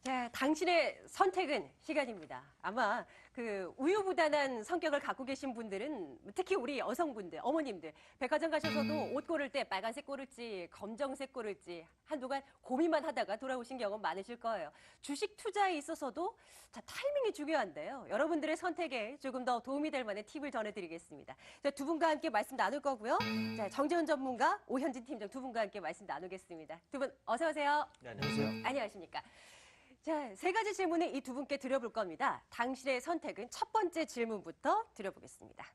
자, 당신의 선택은 시간입니다. 아마 그 우유부단한 성격을 갖고 계신 분들은 특히 우리 여성분들, 어머님들 백화점 가셔서도 옷 고를 때 빨간색 고를지 검정색 고를지 한동안 고민만 하다가 돌아오신 경험 많으실 거예요. 주식 투자에 있어서도 자, 타이밍이 중요한데요. 여러분들의 선택에 조금 더 도움이 될 만한 팁을 전해드리겠습니다. 자, 두 분과 함께 말씀 나눌 거고요. 자, 정재훈 전문가, 오현진 팀장 두 분과 함께 말씀 나누겠습니다. 두 분 어서 오세요. 네, 안녕하세요. 안녕하십니까. 자, 세 가지 질문을 이 두 분께 드려볼 겁니다. 당신의 선택은 첫 번째 질문부터 드려보겠습니다.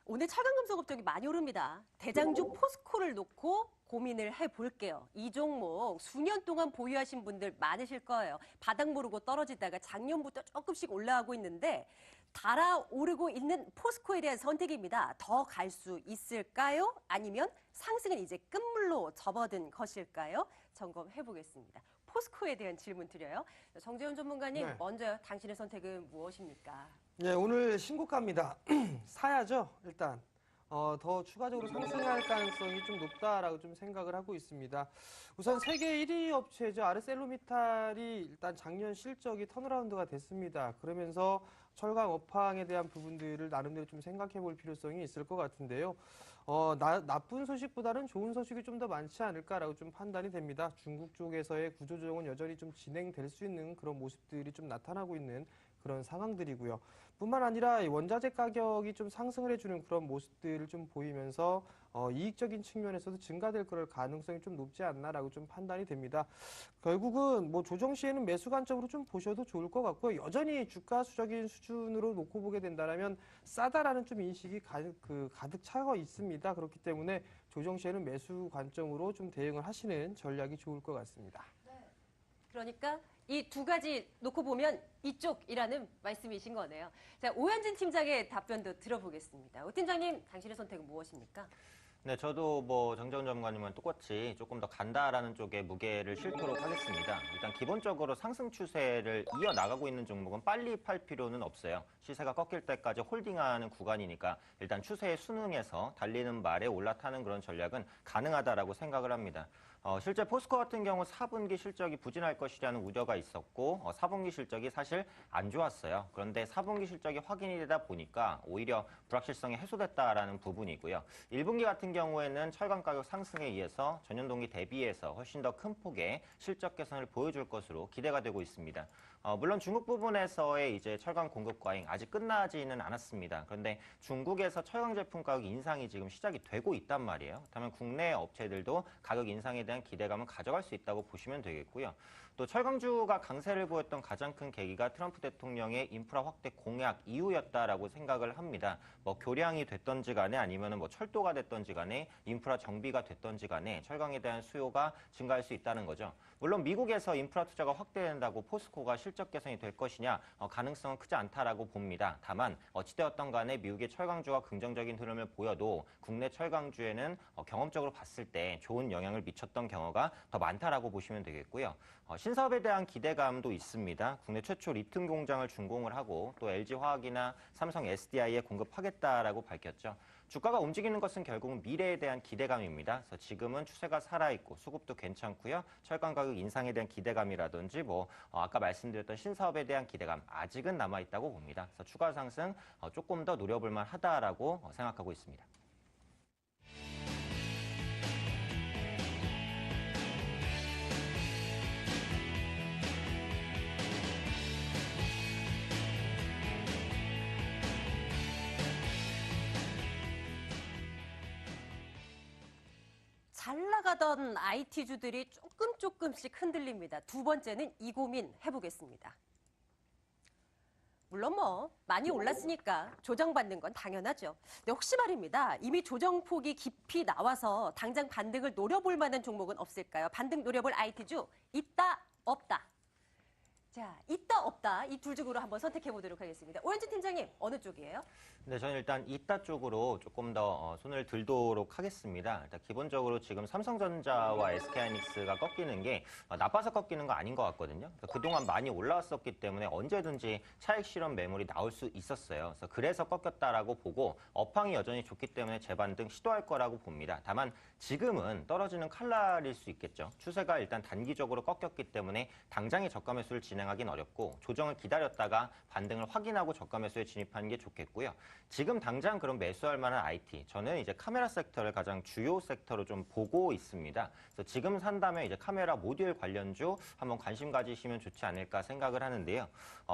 오늘 철강금속 업종이 많이 오릅니다. 대장주 포스코를 놓고 고민을 해볼게요. 이 종목 수년 동안 보유하신 분들 많으실 거예요. 바닥 모르고 떨어지다가 작년부터 조금씩 올라가고 있는데 달아오르고 있는 포스코에 대한 선택입니다. 더 갈 수 있을까요? 아니면 상승은 이제 끝물로 접어든 것일까요? 점검해 보겠습니다. 포스코에 대한 질문 드려요. 정재훈 전문가님, 네. 먼저 당신의 선택은 무엇입니까? 네, 오늘 신고가입니다. 사야죠, 일단. 더 추가적으로 상승할 가능성이 좀 높다라고 좀 생각을 하고 있습니다. 우선 세계 1위 업체죠. 아르셀로미탈이 일단 작년 실적이 턴어라운드가 됐습니다. 그러면서 철강 업황에 대한 부분들을 나름대로 좀 생각해 볼 필요성이 있을 것 같은데요. 나쁜 소식보다는 좋은 소식이 좀 더 많지 않을까라고 좀 판단이 됩니다. 중국 쪽에서의 구조조정은 여전히 좀 진행될 수 있는 그런 모습들이 좀 나타나고 있는 그런 상황들이고요. 뿐만 아니라 원자재 가격이 좀 상승을 해주는 그런 모습들을 좀 보이면서 이익적인 측면에서도 증가될 그럴 가능성이 좀 높지 않나라고 좀 판단이 됩니다. 결국은 뭐 조정 시에는 매수 관점으로 좀 보셔도 좋을 것 같고요. 여전히 주가 수적인 수준으로 놓고 보게 된다면 싸다라는 좀 인식이 가득 차고 있습니다. 그렇기 때문에 조정 시에는 매수 관점으로 좀 대응을 하시는 전략이 좋을 것 같습니다. 그러니까 이 두 가지 놓고 보면 이쪽이라는 말씀이신 거네요. 자, 오현진 팀장의 답변도 들어보겠습니다. 오 팀장님, 당신의 선택은 무엇입니까? 네, 저도 뭐 정재훈 전문가님은 똑같이 조금 더 간다라는 쪽에 무게를 실도록 하겠습니다. 일단 기본적으로 상승 추세를 이어나가고 있는 종목은 빨리 팔 필요는 없어요. 시세가 꺾일 때까지 홀딩하는 구간이니까 일단 추세에 순응해서 달리는 말에 올라타는 그런 전략은 가능하다라고 생각을 합니다. 실제 포스코 같은 경우 4분기 실적이 부진할 것이라는 우려가 있었고 4분기 실적이 사실 안 좋았어요. 그런데 4분기 실적이 확인이 되다 보니까 오히려 불확실성이 해소됐다라는 부분이고요. 1분기 같은 경우에는 철강 가격 상승에 의해서 전년 동기 대비해서 훨씬 더 큰 폭의 실적 개선을 보여줄 것으로 기대가 되고 있습니다. 물론 중국 부분에서의 이제 철강 공급 과잉 아직 끝나지는 않았습니다. 그런데 중국에서 철강 제품 가격 인상이 지금 시작이 되고 있단 말이에요. 그렇다면 국내 업체들도 가격 인상에 대한 기대감을 가져갈 수 있다고 보시면 되겠고요. 또 철강주가 강세를 보였던 가장 큰 계기가 트럼프 대통령의 인프라 확대 공약 이후였다라고 생각을 합니다. 뭐 교량이 됐던지 간에 아니면은 뭐 철도가 됐던지 간에 인프라 정비가 됐던지 간에 철강에 대한 수요가 증가할 수 있다는 거죠. 물론 미국에서 인프라 투자가 확대된다고 포스코가 실적 개선이 될 것이냐 가능성은 크지 않다라고 봅니다. 다만 어찌되었던 간에 미국의 철강주가 긍정적인 흐름을 보여도 국내 철강주에는 경험적으로 봤을 때 좋은 영향을 미쳤던 경우가 더 많다라고 보시면 되겠고요. 신사업에 대한 기대감도 있습니다. 국내 최초 리튬 공장을 준공을 하고 또 LG화학이나 삼성 SDI에 공급하겠다라고 밝혔죠. 주가가 움직이는 것은 결국은 미래에 대한 기대감입니다. 그래서 지금은 추세가 살아있고 수급도 괜찮고요. 철강 가격 인상에 대한 기대감이라든지 아까 말씀드렸던 신사업에 대한 기대감 아직은 남아있다고 봅니다. 그래서 추가 상승 조금 더 노려볼 만하다라고 생각하고 있습니다. 잘 나가던 IT주들이 조금씩 흔들립니다. 두 번째는 이 고민 해보겠습니다. 물론 많이 올랐으니까 조정받는 건 당연하죠. 역시 말입니다. 이미 조정폭이 깊이 나와서 당장 반등을 노려볼 만한 종목은 없을까요? 반등 노려볼 IT주 있다, 없다? 자, 있다 없다 이 둘 중으로 한번 선택해 보도록 하겠습니다. 오렌지 팀장님 어느 쪽이에요? 네, 저는 일단 이따 쪽으로 조금 더 손을 들도록 하겠습니다. 일단 기본적으로 지금 삼성전자와 SK하이닉스가 꺾이는 게 나빠서 꺾이는 거 아닌 것 같거든요. 그동안 많이 올라왔었기 때문에 언제든지 차익 실현 매물이 나올 수 있었어요. 그래서 꺾였다라고 보고 업황이 여전히 좋기 때문에 재반등 시도할 거라고 봅니다. 다만 지금은 떨어지는 칼날일 수 있겠죠. 추세가 일단 단기적으로 꺾였기 때문에 당장의 저가 매수를 진행하기는 어렵고 조정을 기다렸다가 반등을 확인하고 저가 매수에 진입하는 게 좋겠고요. 지금 당장 그럼 매수할 만한 IT, 저는 이제 카메라 섹터를 가장 주요 섹터로 좀 보고 있습니다. 그래서 지금 산다면 이제 카메라 모듈 관련주 한번 관심 가지시면 좋지 않을까 생각을 하는데요.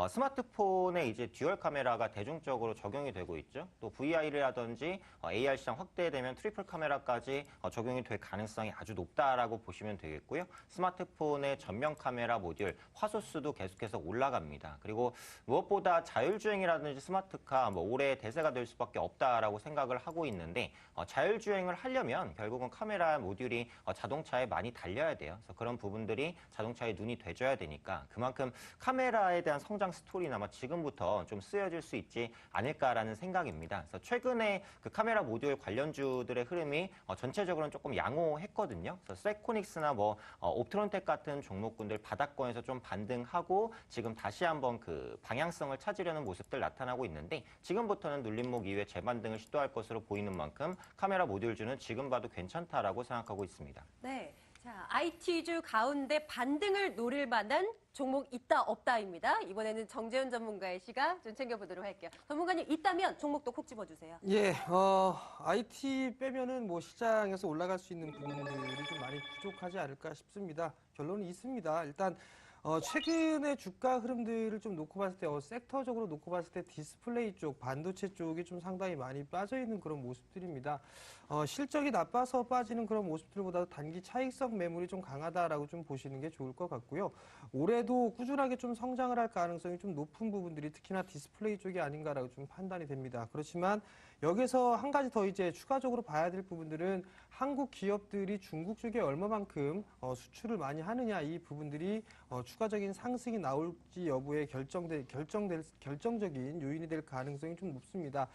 스마트폰에 이제 듀얼 카메라가 대중적으로 적용이 되고 있죠. 또 VR이라든지 AR 시장 확대되면 트리플 카메라까지 적용이 될 가능성이 아주 높다라고 보시면 되겠고요. 스마트폰의 전면 카메라 모듈 화소수도 계속해서 올라갑니다. 그리고 무엇보다 자율주행이라든지 스마트카 올해 대세가 될 수밖에 없다라고 생각을 하고 있는데 자율주행을 하려면 결국은 카메라 모듈이 자동차에 많이 달려야 돼요. 그래서 그런 부분들이 자동차에 눈이 돼줘야 되니까 그만큼 카메라에 대한 성장 스토리는 아마 지금부터 좀 쓰여질 수 있지 않을까라는 생각입니다. 그래서 최근에 그 카메라 모듈 관련주들의 흐름이 전체적으로는 조금 양호했거든요. 그래서 세코닉스나 옵트론텍 같은 종목군들 바닥권에서 좀 반등하고 지금 다시 한번 그 방향성을 찾으려는 모습들 나타나고 있는데 지금부터는 눌림목 이후에 재반등을 시도할 것으로 보이는 만큼 카메라 모듈주는 지금 봐도 괜찮다라고 생각하고 있습니다. 네. 자, IT주 가운데 반등을 노릴 만한 종목 있다 없다입니다. 이번에는 정재훈 전문가의 시각 좀 챙겨보도록 할게요. 전문가님 있다면 종목도 콕 집어주세요. 예, IT 빼면은 뭐 시장에서 올라갈 수 있는 부분들이 좀 많이 부족하지 않을까 싶습니다. 결론은 있습니다. 일단 최근의 주가 흐름들을 좀 놓고 봤을 때 섹터적으로 놓고 봤을 때 디스플레이 쪽, 반도체 쪽이 좀 상당히 많이 빠져 있는 그런 모습들입니다. 실적이 나빠서 빠지는 그런 모습들보다도 단기 차익성 매물이 좀 강하다라고 좀 보시는 게 좋을 것 같고요. 올해도 꾸준하게 좀 성장을 할 가능성이 좀 높은 부분들이 특히나 디스플레이 쪽이 아닌가라고 좀 판단이 됩니다. 그렇지만 여기서 한 가지 더 이제 추가적으로 봐야 될 부분들은 한국 기업들이 중국 쪽에 얼마만큼 수출을 많이 하느냐 이 부분들이 추가적인 상승이 나올지 여부에 결정적인 요인이 될 가능성이 좀 높습니다.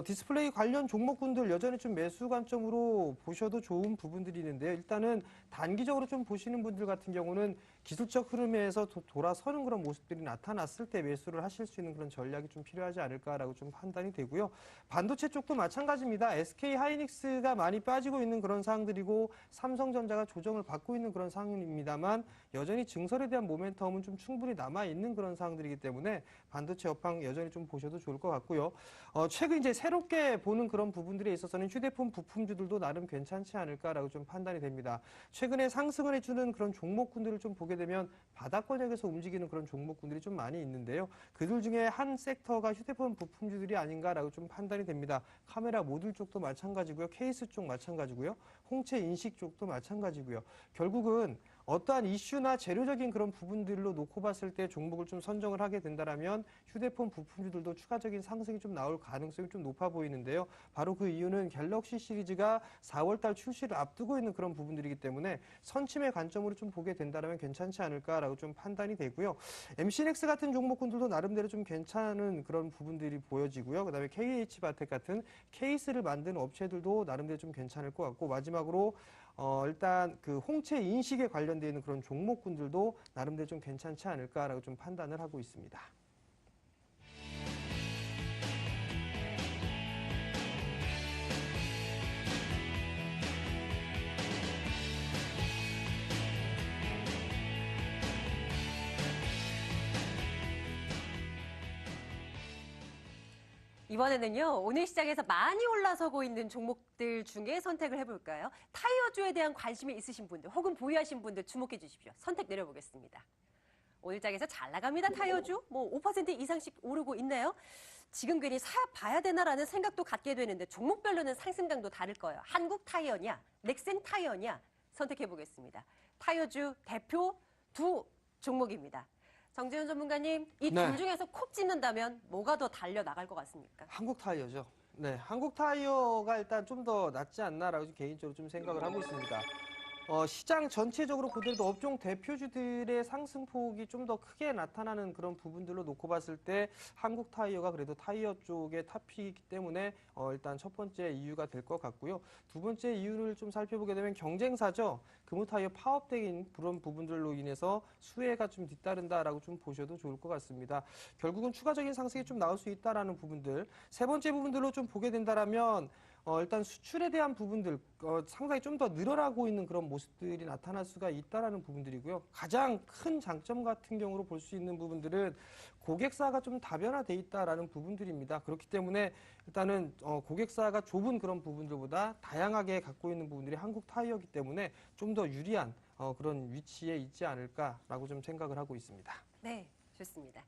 디스플레이 관련 종목군들 여전히 좀 매수 관점으로 보셔도 좋은 부분들이 있는데요. 일단은 단기적으로 좀 보시는 분들 같은 경우는 기술적 흐름에서 돌아서는 그런 모습들이 나타났을 때 매수를 하실 수 있는 그런 전략이 좀 필요하지 않을까라고 좀 판단이 되고요. 반도체 쪽도 마찬가지입니다. SK하이닉스가 많이 빠지고 있는 그런 상황들이고 삼성전자가 조정을 받고 있는 그런 상황입니다만 여전히 증설에 대한 모멘텀은 좀 충분히 남아있는 그런 상황들이기 때문에 반도체 업황 여전히 좀 보셔도 좋을 것 같고요. 최근 이제 새롭게 보는 그런 부분들에 있어서는 휴대폰 부품주들도 나름 괜찮지 않을까라고 좀 판단이 됩니다. 최근에 상승을 해주는 그런 종목군들을 좀 보게 되면 바닥권역에서 움직이는 그런 종목군들이 좀 많이 있는데요. 그들 중에 한 섹터가 휴대폰 부품주들이 아닌가라고 좀 판단이 됩니다. 카메라 모듈 쪽도 마찬가지고요. 케이스 쪽 마찬가지고요. 홍채 인식 쪽도 마찬가지고요. 결국은 어떠한 이슈나 재료적인 그런 부분들로 놓고 봤을 때 종목을 좀 선정을 하게 된다면 휴대폰 부품주들도 추가적인 상승이 좀 나올 가능성이 좀 높아 보이는데요. 바로 그 이유는 갤럭시 시리즈가 4월달 출시를 앞두고 있는 그런 부분들이기 때문에 선침의 관점으로 좀 보게 된다면 괜찮지 않을까라고 좀 판단이 되고요. MC넥스 같은 종목군들도 나름대로 좀 괜찮은 그런 부분들이 보여지고요. 그다음에 KH바텍 같은 케이스를 만드는 업체들도 나름대로 좀 괜찮을 것 같고 마지막으로 일단 그 홍채 인식에 관련되어 있는 그런 종목군들도 나름대로 좀 괜찮지 않을까라고 좀 판단을 하고 있습니다. 이번에는요, 오늘 시장에서 많이 올라서고 있는 종목들 중에 선택을 해볼까요? 타이어주에 대한 관심이 있으신 분들, 혹은 보유하신 분들 주목해 주십시오. 선택 내려보겠습니다. 오늘 장에서 잘 나갑니다, 타이어주. 5% 이상씩 오르고 있나요? 지금 괜히 사봐야 되나라는 생각도 갖게 되는데 종목별로는 상승강도 다를 거예요. 한국 타이어냐, 넥센 타이어냐 선택해 보겠습니다. 타이어주 대표 두 종목입니다. 정재훈 전문가님, 이 둘 중에서 콕 집는다면 뭐가 더 달려나갈 것 같습니까? 한국 타이어죠. 네, 한국 타이어가 일단 좀 더 낫지 않나라고 개인적으로 좀 생각을 하고 있습니다. 시장 전체적으로 보더라도 업종 대표주들의 상승폭이 좀 더 크게 나타나는 그런 부분들로 놓고 봤을 때 한국 타이어가 그래도 타이어 쪽의 탑이기 때문에 일단 첫 번째 이유가 될 것 같고요. 두 번째 이유를 좀 살펴보게 되면 경쟁사죠. 금호타이어 파업된 그런 부분들로 인해서 수혜가 좀 뒤따른다라고 좀 보셔도 좋을 것 같습니다. 결국은 추가적인 상승이 좀 나올 수 있다라는 부분들. 세 번째 부분들로 좀 보게 된다라면 일단 수출에 대한 부분들 상당히 좀 더 늘어나고 있는 그런 모습들이 나타날 수가 있다라는 부분들이고요. 가장 큰 장점 같은 경우로 볼 수 있는 부분들은 고객사가 좀 다변화돼 있다라는 부분들입니다. 그렇기 때문에 일단은 고객사가 좁은 그런 부분들보다 다양하게 갖고 있는 부분들이 한국 타이어이기 때문에 좀 더 유리한 그런 위치에 있지 않을까라고 좀 생각을 하고 있습니다. 네, 좋습니다.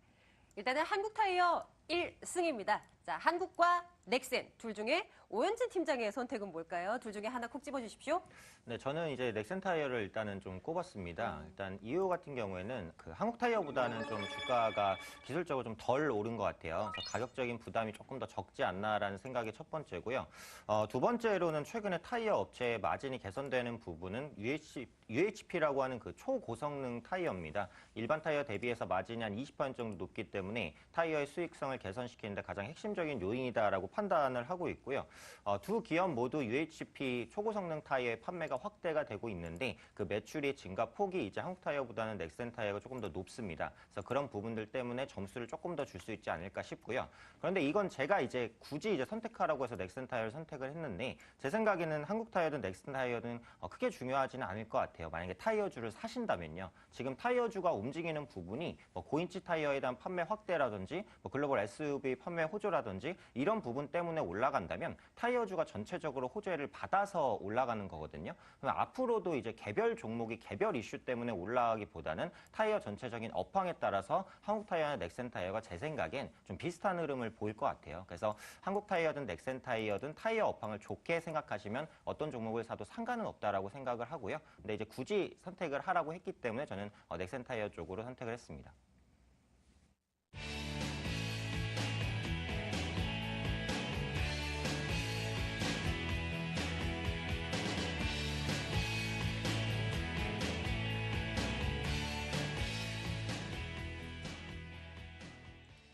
일단은 한국 타이어 1승입니다. 자, 한국과 넥센 둘 중에 오현진 팀장의 선택은 뭘까요? 둘 중에 하나 콕 집어주십시오. 네, 저는 이제 넥센 타이어를 일단은 좀 꼽았습니다. 일단 이유 같은 경우에는 그 한국 타이어보다는 좀 주가가 기술적으로 좀 덜 오른 것 같아요. 그래서 가격적인 부담이 조금 더 적지 않나라는 생각이 첫 번째고요. 두 번째로는 최근에 타이어 업체의 마진이 개선되는 부분은 UHP라고 하는 그 초고성능 타이어입니다. 일반 타이어 대비해서 마진이 한 20% 정도 높기 때문에 타이어의 수익성을 개선시키는 데 가장 핵심적인 요인이다라고 판단을 하고 있고요. 두 기업 모두 UHP 초고성능 타이어의 판매가 확대가 되고 있는데 그 매출의 증가 폭이 이제 한국 타이어보다는 넥센 타이어가 조금 더 높습니다. 그래서 그런 부분들 때문에 점수를 조금 더 줄 수 있지 않을까 싶고요. 그런데 이건 제가 이제 굳이 이제 선택하라고 해서 넥센 타이어를 선택을 했는데 제 생각에는 한국 타이어든 넥센 타이어든 크게 중요하지는 않을 것 같아요. 만약에 타이어주를 사신다면요. 지금 타이어주가 움직이는 부분이 뭐 고인치 타이어에 대한 판매 확대라든지 뭐 글로벌 SUV 판매 호조라든지 이런 부분 때문에 올라간다면 타이어주가 전체적으로 호재를 받아서 올라가는 거거든요. 그럼 앞으로도 이제 개별 종목이 개별 이슈 때문에 올라가기보다는 타이어 전체적인 업황에 따라서 한국 타이어나 넥센 타이어가 제 생각엔 좀 비슷한 흐름을 보일 것 같아요. 그래서 한국 타이어든 넥센 타이어든 타이어 업황을 좋게 생각하시면 어떤 종목을 사도 상관은 없다라고 생각을 하고요. 근데 이제 굳이 선택을 하라고 했기 때문에 저는 넥센 타이어 쪽으로 선택을 했습니다.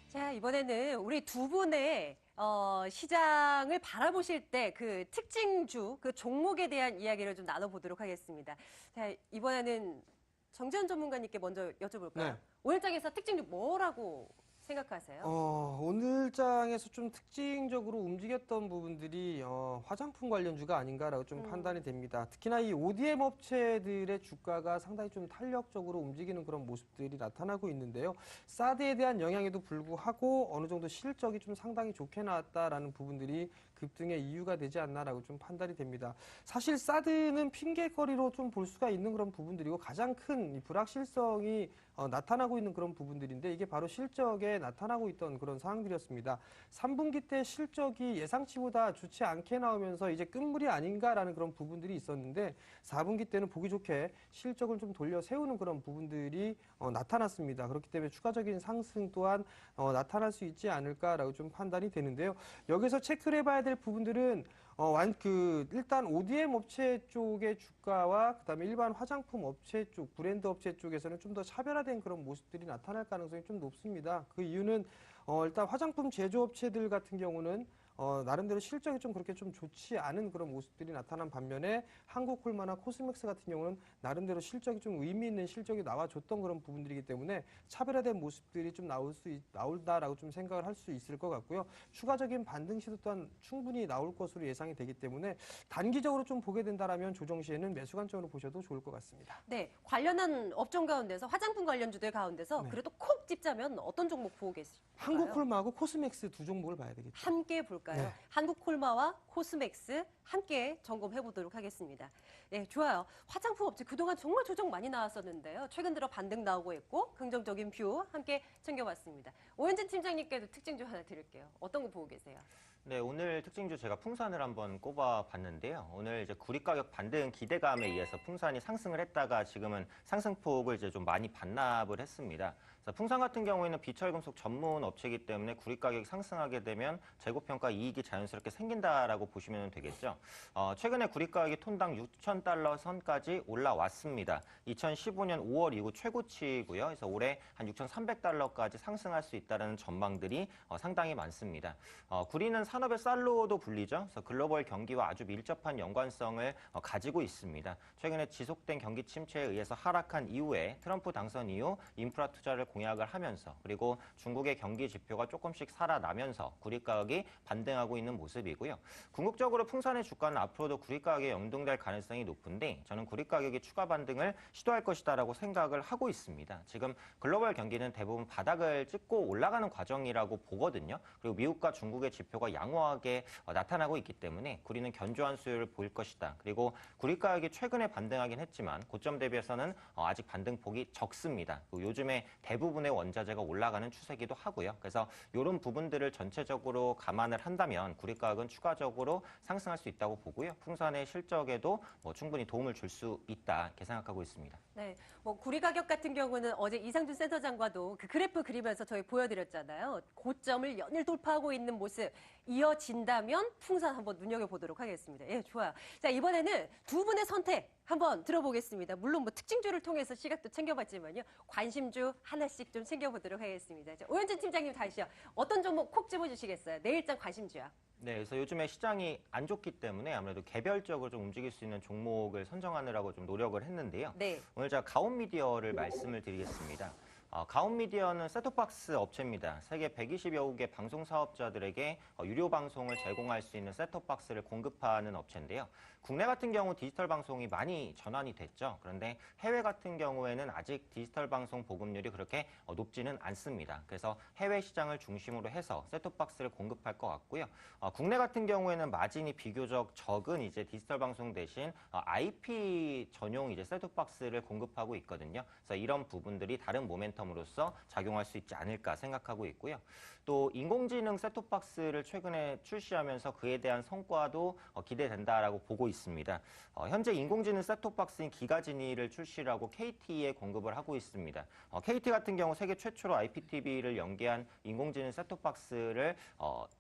자, 이번에는 우리 두 분의 시장을 바라보실 때 그 특징주, 그 종목에 대한 이야기를 좀 나눠보도록 하겠습니다. 자, 이번에는 정재현 전문가님께 먼저 여쭤볼까요? 네. 오늘장에서 특징주 뭐라고 생각하세요? 오늘 장에서 좀 특징적으로 움직였던 부분들이 화장품 관련주가 아닌가라고 좀 판단이 됩니다. 특히나 이 ODM 업체들의 주가가 상당히 좀 탄력적으로 움직이는 그런 모습들이 나타나고 있는데요. 사드에 대한 영향에도 불구하고 어느 정도 실적이 좀 상당히 좋게 나왔다라는 부분들이 급등의 이유가 되지 않나라고 좀 판단이 됩니다. 사실 사드는 핑계거리로 좀 볼 수가 있는 그런 부분들이고 가장 큰 이 불확실성이 나타나고 있는 그런 부분들인데 이게 바로 실적에 나타나고 있던 그런 상황들이었습니다. 3분기 때 실적이 예상치보다 좋지 않게 나오면서 이제 끝물이 아닌가라는 그런 부분들이 있었는데 4분기 때는 보기 좋게 실적을 좀 돌려 세우는 그런 부분들이 나타났습니다. 그렇기 때문에 추가적인 상승 또한 나타날 수 있지 않을까라고 좀 판단이 되는데요. 여기서 체크를 해봐야 될 부분들은 일단 ODM 업체 쪽의 주가와 그다음에 일반 화장품 업체 쪽, 브랜드 업체 쪽에서는 좀 더 차별화된 그런 모습들이 나타날 가능성이 좀 높습니다. 그 이유는 일단 화장품 제조업체들 같은 경우는 나름대로 실적이 좀 그렇게 좀 좋지 않은 그런 모습들이 나타난 반면에 한국콜마나 코스맥스 같은 경우는 나름대로 실적이 좀 의미 있는 실적이 나와줬던 그런 부분들이기 때문에 차별화된 모습들이 좀 나올다라고 좀 생각을 할 수 있을 것 같고요. 추가적인 반등 시도 또한 충분히 나올 것으로 예상이 되기 때문에 단기적으로 좀 보게 된다라면 조정 시에는 매수 관점으로 보셔도 좋을 것 같습니다. 네, 관련한 업종 가운데서 화장품 관련주들 가운데서 네. 그래도 콕 집자면 어떤 종목 보고 계실까요? 한국콜마하고 코스맥스 두 종목을 봐야 되겠죠. 함께 볼까요? 네. 한국콜마와 코스맥스 함께 점검해 보도록 하겠습니다. 네, 좋아요. 화장품 업체 그동안 정말 조정 많이 나왔었는데요. 최근 들어 반등 나오고 있고 긍정적인 뷰 함께 챙겨봤습니다. 오현진 팀장님께도 특징 좀 하나 드릴게요. 어떤 거 보고 계세요? 네, 오늘 특징주 제가 풍산을 한번 꼽아봤는데요. 오늘 이제 구리 가격 반등 기대감에 의해서 풍산이 상승을 했다가 지금은 상승폭을 이제 좀 많이 반납을 했습니다. 그래서 풍산 같은 경우에는 비철금속 전문 업체이기 때문에 구리 가격이 상승하게 되면 재고평가 이익이 자연스럽게 생긴다라고 보시면 되겠죠. 최근에 구리 가격이 톤당 6,000달러 선까지 올라왔습니다. 2015년 5월 이후 최고치고요. 그래서 올해 한 6,300달러까지 상승할 수 있다는 전망들이 상당히 많습니다. 구리는 산업의 쌀로도 불리죠. 그래서 글로벌 경기와 아주 밀접한 연관성을 가지고 있습니다. 최근에 지속된 경기 침체에 의해서 하락한 이후에 트럼프 당선 이후 인프라 투자를 공약을 하면서 그리고 중국의 경기 지표가 조금씩 살아나면서 구리 가격이 반등하고 있는 모습이고요. 궁극적으로 풍산의 주가는 앞으로도 구리 가격에 연동될 가능성이 높은데 저는 구리 가격이 추가 반등을 시도할 것이다라고 생각을 하고 있습니다. 지금 글로벌 경기는 대부분 바닥을 찍고 올라가는 과정이라고 보거든요. 그리고 미국과 중국의 지표가 양호하게 나타나고 있기 때문에 구리는 견조한 수요를 보일 것이다. 그리고 구리 가격이 최근에 반등하긴 했지만 고점 대비해서는 아직 반등폭이 적습니다. 요즘에 대부분의 원자재가 올라가는 추세기도 하고요. 그래서 이런 부분들을 전체적으로 감안을 한다면 구리 가격은 추가적으로 상승할 수 있다고 보고요. 풍산의 실적에도 충분히 도움을 줄 수 있다 이렇게 생각하고 있습니다. 네, 구리 가격 같은 경우는 어제 이상준 센터장과도 그 그래프 그리면서 저희 보여드렸잖아요. 고점을 연일 돌파하고 있는 모습 이어진다면 풍산 한번 눈여겨보도록 하겠습니다. 예, 좋아요. 자, 이번에는 두 분의 선택 한번 들어보겠습니다. 물론 특징주를 통해서 시각도 챙겨봤지만요. 관심주 하나씩 좀 챙겨보도록 하겠습니다. 자, 오현진 팀장님 다시요. 어떤 종목 콕 집어주시겠어요? 내일장 관심주야. 네, 그래서 요즘에 시장이 안 좋기 때문에 아무래도 개별적으로 좀 움직일 수 있는 종목을 선정하느라고 좀 노력을 했는데요. 네. 오늘 제가 가온미디어를 말씀을 드리겠습니다. 가온미디어는 셋톱박스 업체입니다. 세계 120여 국의 방송 사업자들에게 유료 방송을 제공할 수 있는 셋톱박스를 공급하는 업체인데요. 국내 같은 경우 디지털 방송이 많이 전환이 됐죠. 그런데 해외 같은 경우에는 아직 디지털 방송 보급률이 그렇게 높지는 않습니다. 그래서 해외 시장을 중심으로 해서 셋톱박스를 공급할 것 같고요. 국내 같은 경우에는 마진이 비교적 적은 이제 디지털 방송 대신 IP 전용 이제 셋톱박스를 공급하고 있거든요. 그래서 이런 부분들이 다른 모멘텀으로서 작용할 수 있지 않을까 생각하고 있고요. 또 인공지능 셋톱박스를 최근에 출시하면서 그에 대한 성과도 기대된다라고 보고 있습니다. 현재 인공지능 셋톱박스인 기가지니를 출시하고 KT에 공급을 하고 있습니다. KT 같은 경우 세계 최초로 IPTV를 연계한 인공지능 셋톱박스를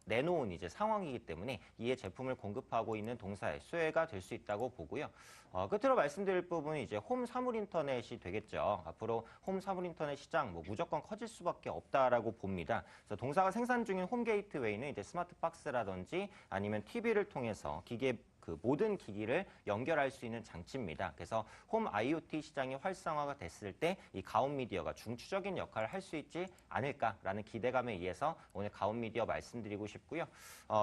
내놓은 이제 상황이기 때문에 이에 제품을 공급하고 있는 동사의 수혜가 될 수 있다고 보고요. 끝으로 말씀드릴 부분은 이제 홈 사물 인터넷이 되겠죠. 앞으로 홈 사물 인터넷 시장 무조건 커질 수밖에 없다라고 봅니다. 그래서 동사가 생산 중인 홈 게이트웨이는 이제 스마트 박스라든지 아니면 TV를 통해서 기계 그 모든 기기를 연결할 수 있는 장치입니다. 그래서 홈 IoT 시장이 활성화가 됐을 때 이 가온미디어가 중추적인 역할을 할 수 있지 않을까라는 기대감에 의해서 오늘 가온미디어 말씀드리고 싶고요.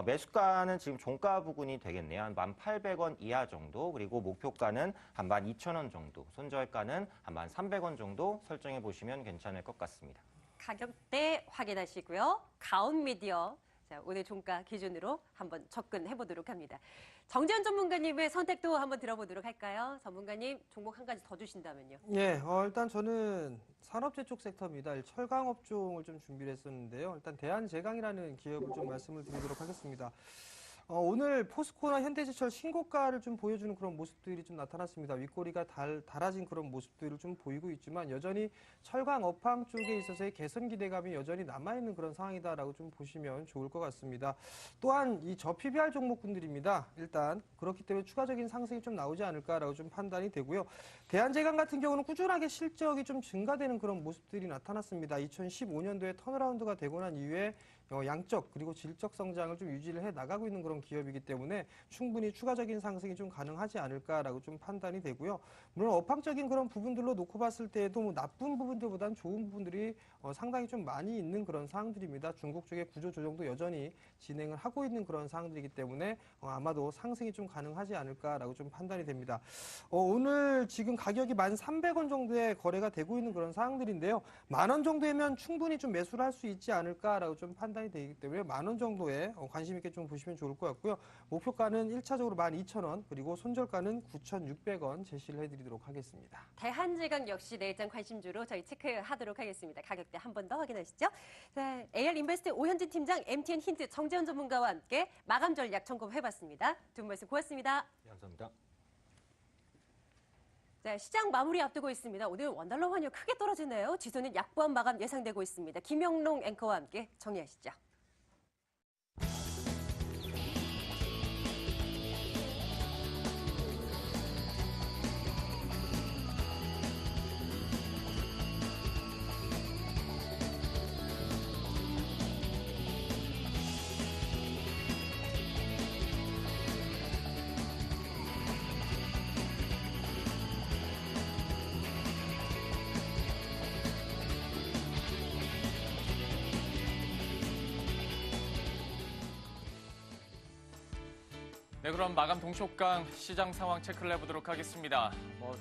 매수가는 지금 종가 부근이 되겠네요. 한 1,800원 이하 정도, 그리고 목표가는 한 12,000원 정도, 손절가는 한 1,300원 정도 설정해 보시면 괜찮을 것 같습니다. 가격대 확인하시고요. 가온미디어. 자, 오늘 종가 기준으로 한번 접근해 보도록 합니다. 정재현 전문가님의 선택도 한번 들어보도록 할까요? 전문가님, 종목 한 가지 더 주신다면요. 예, 일단 저는 산업재 쪽 섹터입니다. 철강 업종을 좀 준비를 했었는데요. 일단 대한제강이라는 기업을 좀 말씀을 드리도록 하겠습니다. 오늘 포스코나 현대제철 신고가를 좀 보여주는 그런 모습들이 좀 나타났습니다. 윗꼬리가 달아진 그런 모습들을 좀 보이고 있지만 여전히 철강 업황 쪽에 있어서의 개선 기대감이 여전히 남아있는 그런 상황이다라고 좀 보시면 좋을 것 같습니다. 또한 이 저PBR 종목군들입니다. 일단 그렇기 때문에 추가적인 상승이 좀 나오지 않을까라고 좀 판단이 되고요. 대한제강 같은 경우는 꾸준하게 실적이 좀 증가되는 그런 모습들이 나타났습니다. 2015년도에 턴어라운드가 되고 난 이후에 양적 그리고 질적 성장을 좀 유지를 해 나가고 있는 그런 기업이기 때문에 충분히 추가적인 상승이 좀 가능하지 않을까라고 좀 판단이 되고요. 물론 업황적인 그런 부분들로 놓고 봤을 때에도 뭐 나쁜 부분들보다는 좋은 부분들이 상당히 좀 많이 있는 그런 사항들입니다. 중국 쪽의 구조 조정도 여전히 진행을 하고 있는 그런 사항들이기 때문에 아마도 상승이 좀 가능하지 않을까라고 좀 판단이 됩니다. 오늘 지금 가격이 1,300원 정도에 거래가 되고 있는 그런 사항들인데요. 10,000원 정도면 충분히 좀 매수를 할 수 있지 않을까라고 좀 판단이 되기 때문에 10,000원 정도에 관심 있게 좀 보시면 좋을 것 같고요. 목표가는 1차적으로 12,000원 그리고 손절가는 9,600원 제시를 해드리도록 하겠습니다. 대한제강 역시 내일장 관심주로 저희 체크하도록 하겠습니다. 가격대 한 번 더 확인하시죠. 자, AR 인베스트 오현진 팀장, MTN 힌트 정재현 전문가와 함께 마감 전략 점검해봤습니다. 두 분 말씀 고맙습니다. 네, 감사합니다. 네, 시장 마무리 앞두고 있습니다. 오늘 원달러 환율 크게 떨어지네요. 지수는 약보합 마감 예상되고 있습니다. 김영롱 앵커와 함께 정리하시죠. 네, 그럼 마감 동시호강 시장 상황 체크를 해보도록 하겠습니다.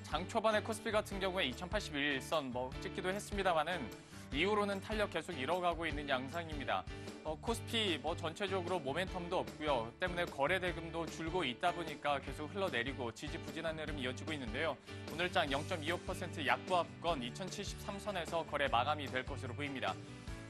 장 초반에 코스피 같은 경우에 2081선 찍기도 했습니다만은 이후로는 탄력 계속 이뤄가고 있는 양상입니다. 코스피 전체적으로 모멘텀도 없고요. 때문에 거래 대금도 줄고 있다 보니까 계속 흘러내리고 지지부진한 흐름이 이어지고 있는데요. 오늘장 0.25% 약보합권 2073선에서 거래 마감이 될 것으로 보입니다.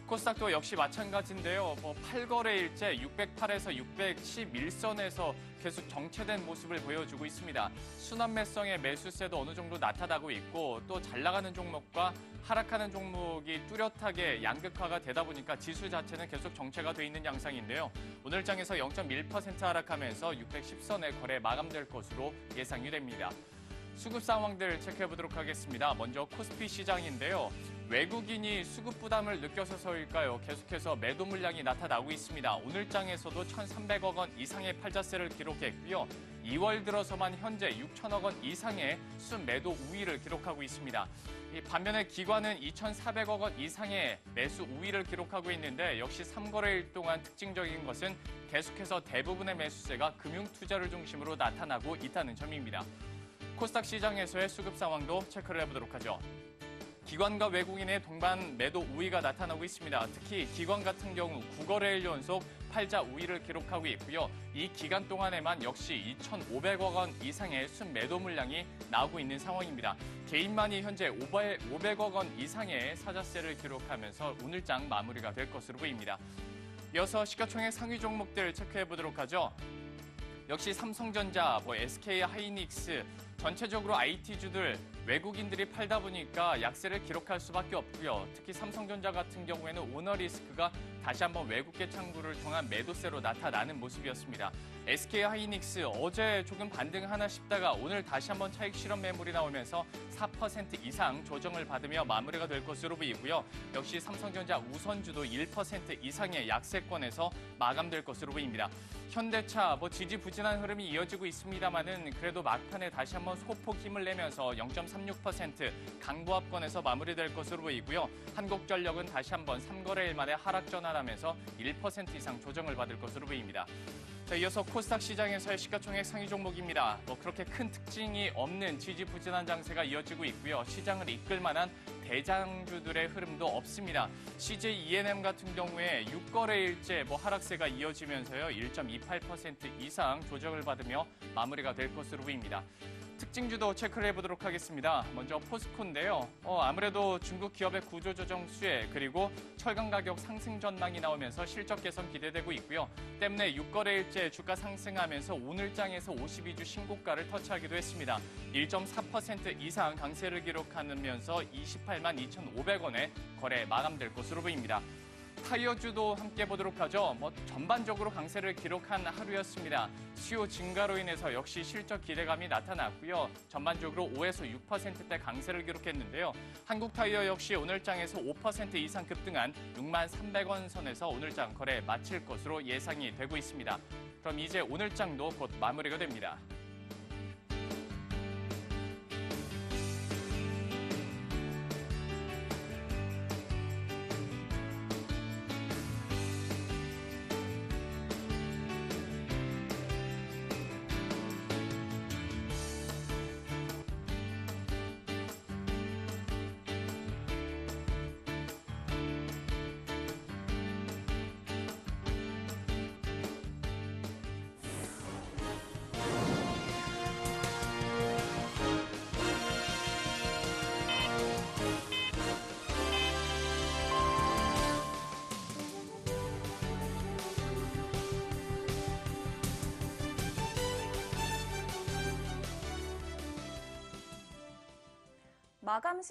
코스닥도 역시 마찬가지인데요. 8거래일째 608에서 611선에서 계속 정체된 모습을 보여주고 있습니다. 순환매성의 매수세도 어느 정도 나타나고 있고 또 잘 나가는 종목과 하락하는 종목이 뚜렷하게 양극화가 되다 보니까 지수 자체는 계속 정체가 돼 있는 양상인데요. 오늘 장에서 0.1% 하락하면서 610선에 거래 마감될 것으로 예상이 됩니다. 수급 상황들 체크해보도록 하겠습니다. 먼저 코스피 시장인데요. 외국인이 수급 부담을 느껴서일까요? 계속해서 매도 물량이 나타나고 있습니다. 오늘 장에서도 1,300억 원 이상의 팔자세를 기록했고요. 2월 들어서만 현재 6천억 원 이상의 순매도 우위를 기록하고 있습니다. 반면에 기관은 2,400억 원 이상의 매수 우위를 기록하고 있는데 역시 3거래일 동안 특징적인 것은 계속해서 대부분의 매수세가 금융투자를 중심으로 나타나고 있다는 점입니다. 코스닥 시장에서의 수급 상황도 체크를 해보도록 하죠. 기관과 외국인의 동반 매도 우위가 나타나고 있습니다. 특히 기관 같은 경우 9거래일 연속 팔자 우위를 기록하고 있고요. 이 기간 동안에만 역시 2,500억 원 이상의 순매도 물량이 나오고 있는 상황입니다. 개인만이 현재 500억 원 이상의 사자세를 기록하면서 오늘장 마무리가 될 것으로 보입니다. 이어서 시가총액 상위 종목들 체크해보도록 하죠. 역시 삼성전자, SK하이닉스, 전체적으로 IT주들 외국인들이 팔다 보니까 약세를 기록할 수밖에 없고요. 특히 삼성전자 같은 경우에는 오너리스크가 다시 한번 외국계 창구를 통한 매도세로 나타나는 모습이었습니다. SK하이닉스 어제 조금 반등하나 싶다가 오늘 다시 한번 차익 실현 매물이 나오면서 4% 이상 조정을 받으며 마무리가 될 것으로 보이고요. 역시 삼성전자 우선주도 1% 이상의 약세권에서 마감될 것으로 보입니다. 현대차 지지부진한 흐름이 이어지고 있습니다만은 그래도 막판에 다시 한번 소폭 힘을 내면서 0.36% 강보합권에서 마무리될 것으로 보이고요. 한국전력은 다시 한번 3거래일 만에 하락 전환하면서 1% 이상 조정을 받을 것으로 보입니다. 자, 이어서 코스닥 시장에서의 시가총액 상위 종목입니다. 그렇게 큰 특징이 없는 지지부진한 장세가 이어지고 있고요. 시장을 이끌 만한 대장주들의 흐름도 없습니다. CJ E&M 같은 경우에 6거래일째 하락세가 이어지면서요. 1.28% 이상 조정을 받으며 마무리가 될 것으로 보입니다. 특징주도 체크를 해보도록 하겠습니다. 먼저 포스코인데요. 아무래도 중국 기업의 구조조정 수혜 그리고 철강 가격 상승 전망이 나오면서 실적 개선 기대되고 있고요. 때문에 6거래일째 주가 상승하면서 오늘장에서 52주 신고가를 터치하기도 했습니다. 1.4% 이상 강세를 기록하면서 28만 2,500원에 거래 마감될 것으로 보입니다. 타이어주도 함께 보도록 하죠. 전반적으로 강세를 기록한 하루였습니다. 수요 증가로 인해서 역시 실적 기대감이 나타났고요. 전반적으로 5에서 6%대 강세를 기록했는데요. 한국타이어 역시 오늘장에서 5% 이상 급등한 6만 300원 선에서 오늘장 거래 마칠 것으로 예상이 되고 있습니다. 그럼 이제 오늘장도 곧 마무리가 됩니다. 마감 시